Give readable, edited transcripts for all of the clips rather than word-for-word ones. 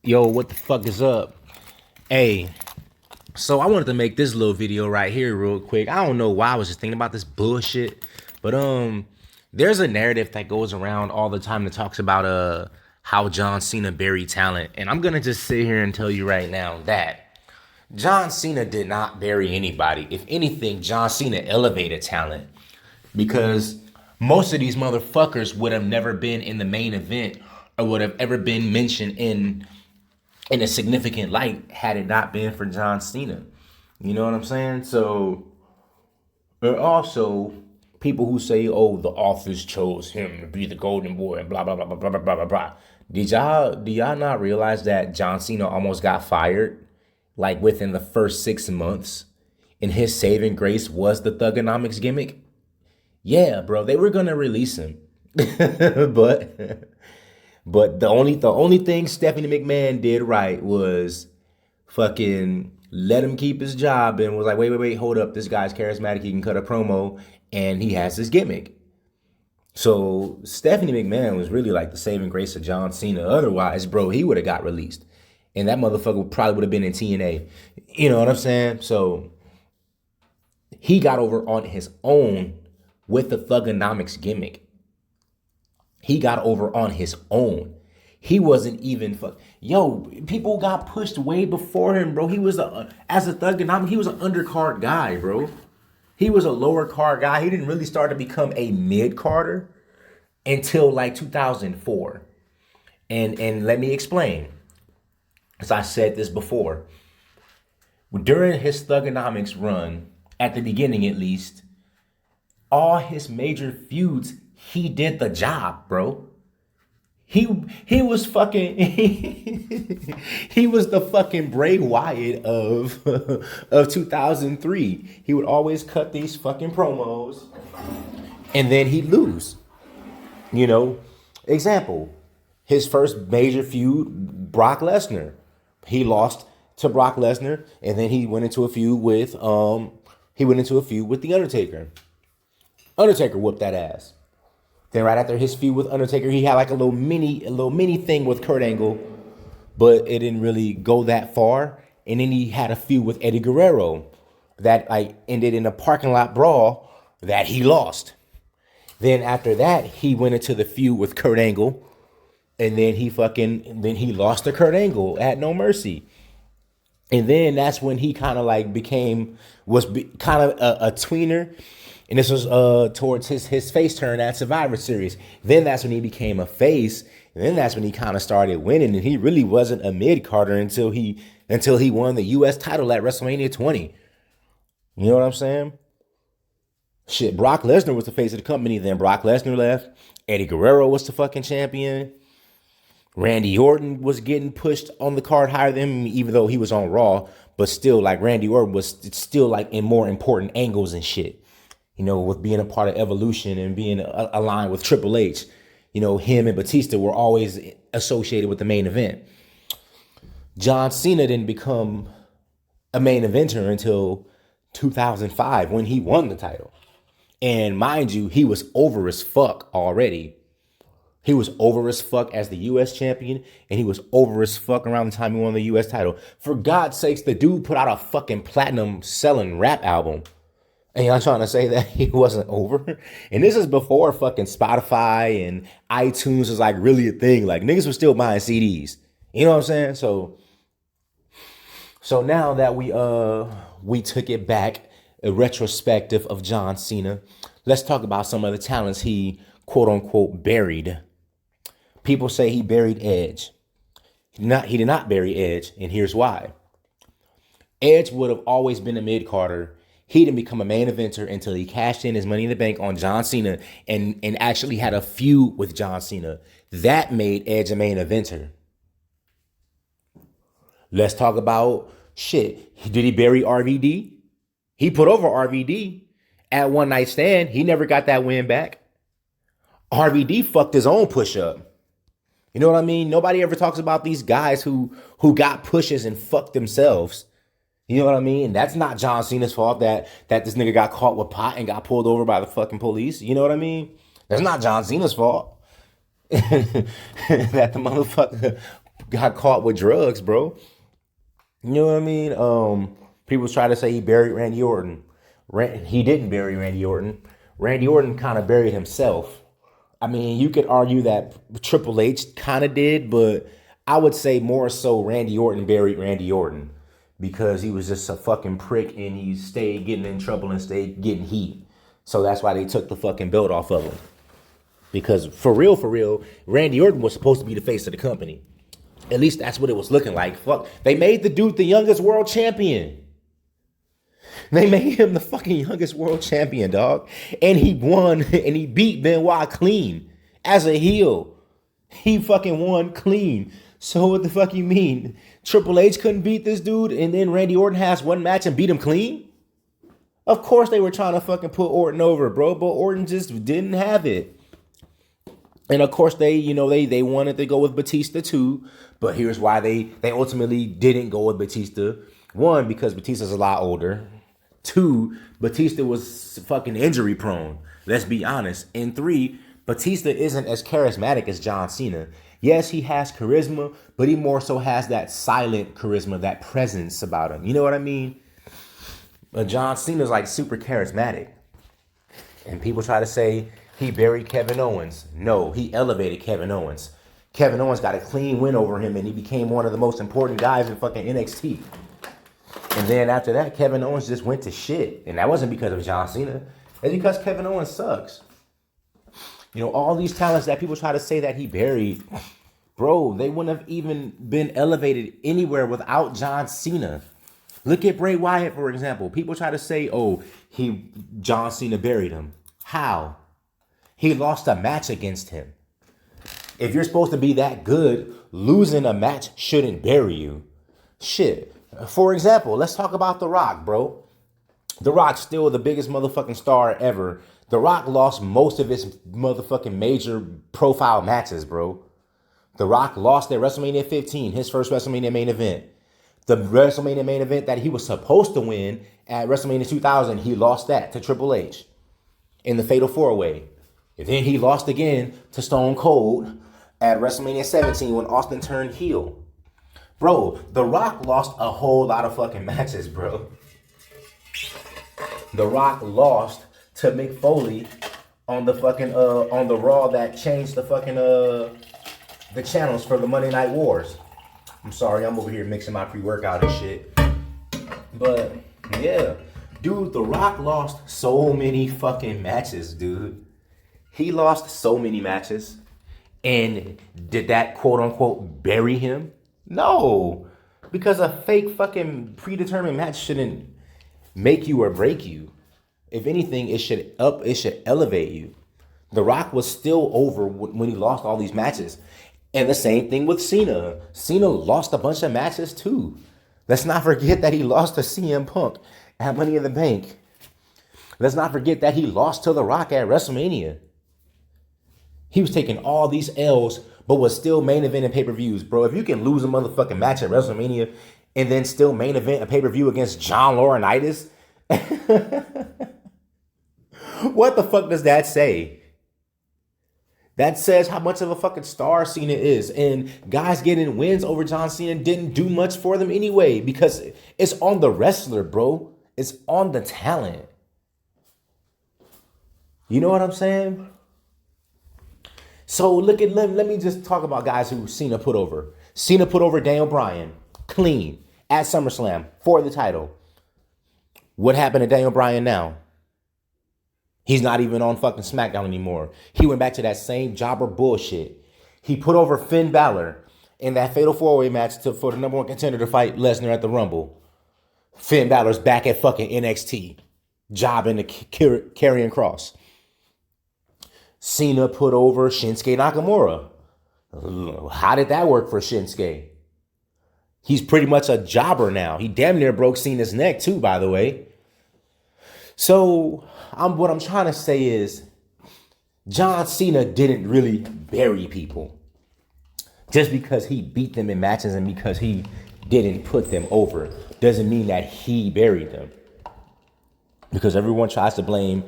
Yo, what the fuck is up? Hey, so I wanted to make this little video right here real quick. I don't know why I was just thinking about this bullshit, but there's a narrative that goes around all the time that talks about how John Cena buried talent, and I'm gonna just sit here and tell you right now that John Cena did not bury anybody. If anything, John Cena elevated talent because most of these motherfuckers would have never been in the main event or would have ever been mentioned in a significant light had it not been for John Cena. You know what I'm saying? So there are also people who say, oh, the authors chose him to be the golden boy and blah blah blah blah blah blah blah blah. Do y'all not realize that John Cena almost got fired like within the first 6 months? And his saving grace was the Thugonomics gimmick? Yeah, bro, they were gonna release him. but But the only thing Stephanie McMahon did right was fucking let him keep his job and was like, wait, hold up. This guy's charismatic. He can cut a promo and he has his gimmick. So Stephanie McMahon was really like the saving grace of John Cena. Otherwise, bro, he would have got released. And that motherfucker probably would have been in TNA. You know what I'm saying? So he got over on his own with the Thugonomics gimmick. He got over on his own. He wasn't even people got pushed way before him, bro. He was as a Thugonomic, he was an undercard guy, bro. He was a lower card guy. He didn't really start to become a mid-carder until like 2004. And let me explain. As I said this before, during his Thugonomics run, at the beginning at least, all his major feuds, he did the job, bro. He was fucking he was the fucking Bray Wyatt of 2003. He would always cut these fucking promos and then he'd lose. You know, example, his first major feud, Brock Lesnar. He lost to Brock Lesnar and then he went into a feud with The Undertaker. Undertaker whooped that ass. Then right after his feud with Undertaker, he had like a little mini thing with Kurt Angle, but it didn't really go that far. And then he had a feud with Eddie Guerrero that like ended in a parking lot brawl that he lost. Then after that, he went into the feud with Kurt Angle, and then he lost to Kurt Angle at No Mercy. And then that's when he kind of like was kind of a tweener. And this was towards his face turn at Survivor Series. Then that's when he became a face. And then that's when he kind of started winning. And he really wasn't a mid-carder until he won the U.S. title at WrestleMania 20. You know what I'm saying? Shit, Brock Lesnar was the face of the company. Then Brock Lesnar left. Eddie Guerrero was the fucking champion. Randy Orton was getting pushed on the card higher than him, even though he was on Raw. But still, like, Randy Orton was still, like, in more important angles and shit. You know, with being a part of Evolution and being aligned with Triple H, you know, him and Batista were always associated with the main event. John Cena didn't become a main eventer until 2005 when he won the title. And mind you, he was over as fuck already. He was over as fuck as the U.S. champion, and he was over as fuck around the time he won the U.S. title. For God's sakes, the dude put out a fucking platinum selling rap album. And y'all trying to say that he wasn't over? And this is before fucking Spotify and iTunes was like really a thing. Like niggas were still buying CDs. You know what I'm saying? So now that we took it back, a retrospective of John Cena, let's talk about some of the talents he quote unquote buried. People say he buried Edge. He did not bury Edge, and here's why. Edge would have always been a mid-carder. He didn't become a main eventer until he cashed in his Money in the Bank on John Cena and actually had a feud with John Cena. That made Edge a main eventer. Let's talk about shit. Did he bury RVD? He put over RVD at One Night Stand. He never got that win back. RVD fucked his own push-up. You know what I mean? Nobody ever talks about these guys who got pushes and fucked themselves. You know what I mean? That's not John Cena's fault that this nigga got caught with pot and got pulled over by the fucking police. You know what I mean? That's not John Cena's fault. That the motherfucker got caught with drugs, bro. You know what I mean? People try to say he buried Randy Orton. He didn't bury Randy Orton. Randy Orton kind of buried himself. I mean, you could argue that Triple H kind of did, but I would say more so Randy Orton buried Randy Orton because he was just a fucking prick and he stayed getting in trouble and stayed getting heat. So that's why they took the fucking belt off of him. Because for real, Randy Orton was supposed to be the face of the company. At least that's what it was looking like. Fuck, they made the dude the youngest world champion. They made him the fucking youngest world champion, dog. And he won and he beat Benoit clean as a heel. He fucking won clean. So what the fuck you mean? Triple H couldn't beat this dude and then Randy Orton has one match and beat him clean? Of course they were trying to fucking put Orton over, bro, but Orton just didn't have it. And of course they wanted to go with Batista too, but here's why they ultimately didn't go with Batista. One, because Batista's a lot older. Two, Batista was fucking injury prone. Let's be honest. And three, Batista isn't as charismatic as John Cena. Yes, he has charisma, but he more so has that silent charisma, that presence about him. You know what I mean? But John Cena's like super charismatic. And people try to say he buried Kevin Owens. No, he elevated Kevin Owens. Kevin Owens got a clean win over him and he became one of the most important guys in fucking NXT. And then after that, Kevin Owens just went to shit. And that wasn't because of John Cena. It's because Kevin Owens sucks. You know, all these talents that people try to say that he buried, bro, they wouldn't have even been elevated anywhere without John Cena. Look at Bray Wyatt, for example. People try to say, oh, John Cena buried him. How? He lost a match against him. If you're supposed to be that good, losing a match shouldn't bury you. Shit. For example, let's talk about The Rock, bro. The Rock's still the biggest motherfucking star ever. The Rock lost most of his motherfucking major profile matches, bro. The Rock lost at WrestleMania 15, his first WrestleMania main event. The WrestleMania main event that he was supposed to win at WrestleMania 2000, he lost that to Triple H in the Fatal 4-Way. And then he lost again to Stone Cold at WrestleMania 17 when Austin turned heel. Bro, The Rock lost a whole lot of fucking matches, bro. The Rock lost to Mick Foley on the fucking on the Raw that changed the fucking the channels for the Monday Night Wars. I'm sorry, I'm over here mixing my pre-workout and shit. But yeah, dude, The Rock lost so many fucking matches, dude. He lost so many matches. And did that quote unquote bury him? No, because a fake fucking predetermined match shouldn't make you or break you. If anything, it should elevate you. The Rock was still over when he lost all these matches. And the same thing with Cena. Cena lost a bunch of matches too. Let's not forget that he lost to CM Punk at Money in the Bank. Let's not forget that he lost to The Rock at WrestleMania. He was taking all these L's, but was still main eventing pay-per-views. Bro, if you can lose a motherfucking match at WrestleMania and then still main event a pay-per-view against John Laurinaitis, what the fuck does that say? That says how much of a fucking star Cena is. And guys getting wins over John Cena didn't do much for them anyway because it's on the wrestler, bro. It's on the talent. You know what I'm saying? So let me just talk about guys who Cena put over. Cena put over Daniel Bryan clean at SummerSlam for the title. What happened to Daniel Bryan now? He's not even on fucking SmackDown anymore. He went back to that same jobber bullshit. He put over Finn Balor in that Fatal 4-Way match for the number one contender to fight Lesnar at the Rumble. Finn Balor's back at fucking NXT, jobbing to Karrion Kross. Cena put over Shinsuke Nakamura. How did that work for Shinsuke? He's pretty much a jobber now. He damn near broke Cena's neck too, by the way. So what I'm trying to say is John Cena didn't really bury people. Just because he beat them in matches and because he didn't put them over doesn't mean that he buried them. Because everyone tries to blame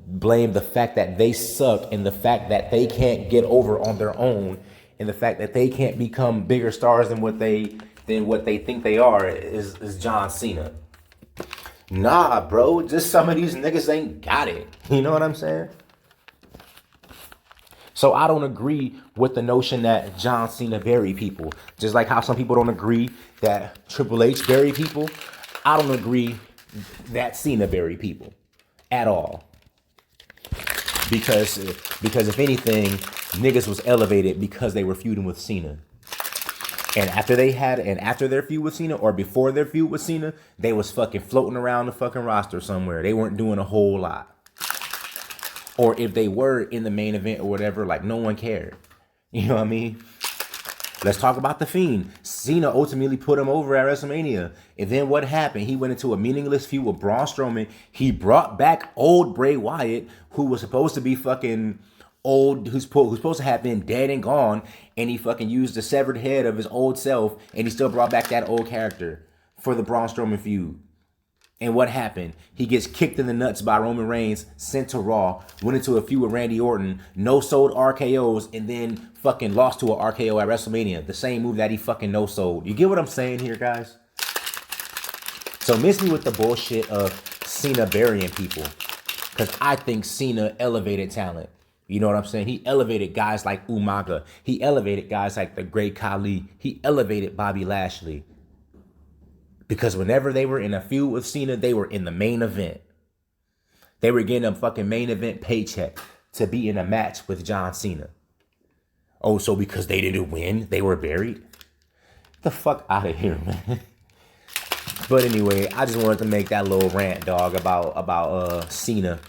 the fact that they suck and the fact that they can't get over on their own and the fact that they can't become bigger stars than what they think they are is John Cena. Nah, bro, just some of these niggas ain't got it. You know what I'm saying? So I don't agree with the notion that John Cena bury people. Just like how some people don't agree that Triple H bury people, I don't agree that Cena bury people at all. Because if anything, niggas was elevated because they were feuding with Cena. And after their feud with Cena, or before their feud with Cena, they was fucking floating around the fucking roster somewhere. They weren't doing a whole lot. Or if they were in the main event or whatever, like no one cared. You know what I mean? Let's talk about The Fiend. Cena ultimately put him over at WrestleMania. And then what happened? He went into a meaningless feud with Braun Strowman. He brought back old Bray Wyatt, who was supposed to be fucking old, who's supposed to have been dead and gone. And he fucking used the severed head of his old self. And he still brought back that old character for the Braun Strowman feud. And what happened? He gets kicked in the nuts by Roman Reigns, sent to Raw, went into a feud with Randy Orton, no-sold RKOs, and then fucking lost to an RKO at WrestleMania. The same move that he fucking no-sold. You get what I'm saying here, guys? So miss me with the bullshit of Cena burying people. Because I think Cena elevated talent. You know what I'm saying? He elevated guys like Umaga. He elevated guys like the Great Khali. He elevated Bobby Lashley. Because whenever they were in a feud with Cena, they were in the main event. They were getting a fucking main event paycheck to be in a match with John Cena. Oh, so because they didn't win, they were buried? Get the fuck out of here, man. But anyway, I just wanted to make that little rant, dog, about Cena.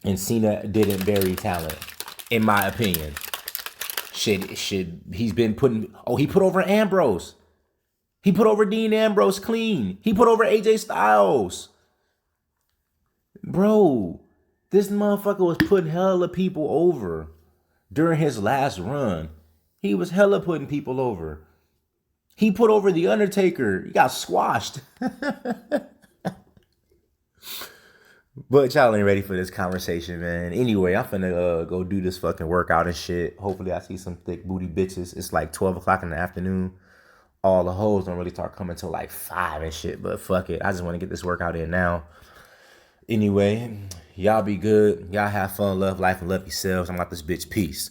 And Cena didn't bury talent, in my opinion. He's been putting... Oh, he put over Ambrose. He put over Dean Ambrose clean. He put over AJ Styles. Bro, this motherfucker was putting hella people over during his last run. He was hella putting people over. He put over The Undertaker. He got squashed. But y'all ain't ready for this conversation, man. Anyway, I'm finna go do this fucking workout and shit. Hopefully I see some thick booty bitches. It's like 12 o'clock in the afternoon. All the hoes don't really start coming till like 5 and shit, but fuck it. I just want to get this workout in now. Anyway, y'all be good. Y'all have fun, love life, and love yourselves. I'm out this bitch. Peace.